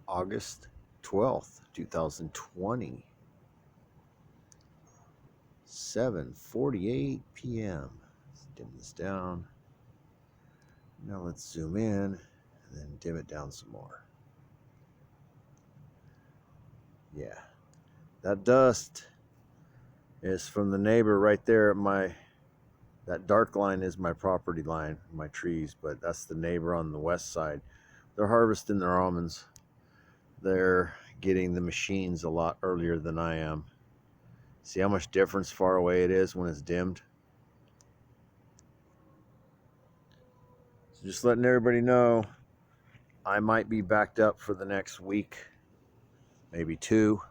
August 12th, 2020, 7:48 p.m. Let's dim this down. Now let's zoom in and then dim it down some more. Yeah, that dust is from the neighbor right there at that dark line is my property line, my trees, but that's the neighbor on the west side. They're harvesting their almonds. They're getting the machines a lot earlier than I am. See how much difference far away it is when it's dimmed? So just letting everybody know, I might be backed up for the next week, maybe two.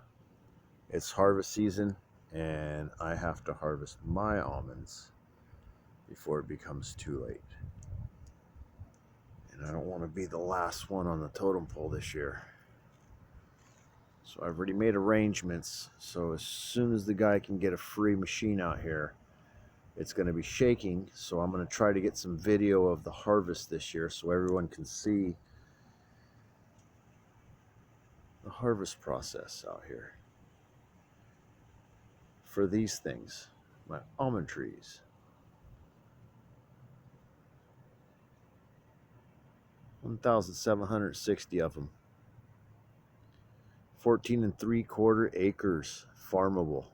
It's harvest season, and I have to harvest my almonds before it becomes too late. And I don't want to be the last one on the totem pole this year. So I've already made arrangements, so as soon as the guy can get a free machine out here, it's going to be shaking. So I'm going to try to get some video of the harvest this year so everyone can see the harvest process out here for these things, my almond trees. 1,760 of them. 14 3/4 acres farmable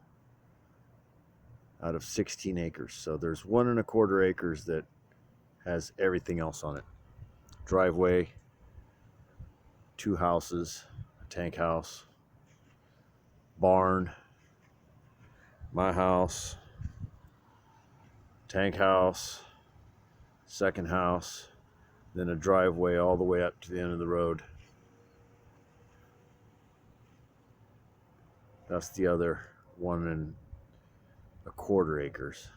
out of 16 acres. So there's 1 1/4 acres that has everything else on it. Driveway, 2 houses, a tank house, barn, my house, tank house, second house, then a driveway all the way up to the end of the road. That's the other 1 1/4 acres.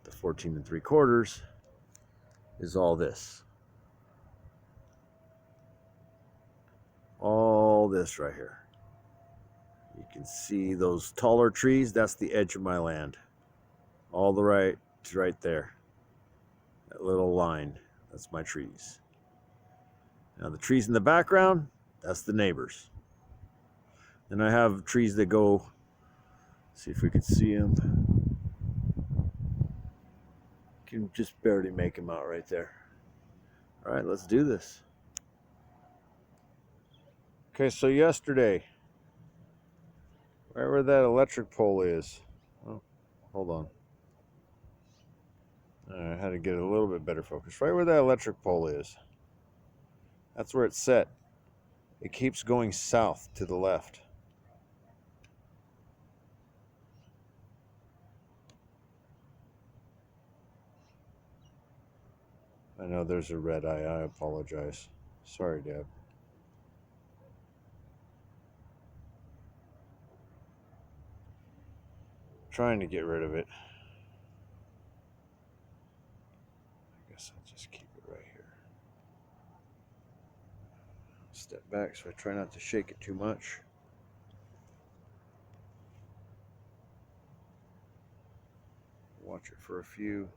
The 14 3/4 is all this. All this right here. You can see those taller trees, that's the edge of my land. All the right to right there. That little line, that's my trees. Now the trees in the background, that's the neighbors. Then I have trees that go, see if we can see them. Can just barely make them out right there. All right, let's do this. Okay, so yesterday, right where that electric pole is. Oh, hold on. I had to get a little bit better focus. Right where that electric pole is. That's where it's set. It keeps going south to the left. I know there's a red eye. I apologize. Sorry, Deb. Trying to get rid of it. I guess I'll just keep it right here. Step back so I try not to shake it too much. Watch it for a few.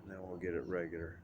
And then we'll get it regular.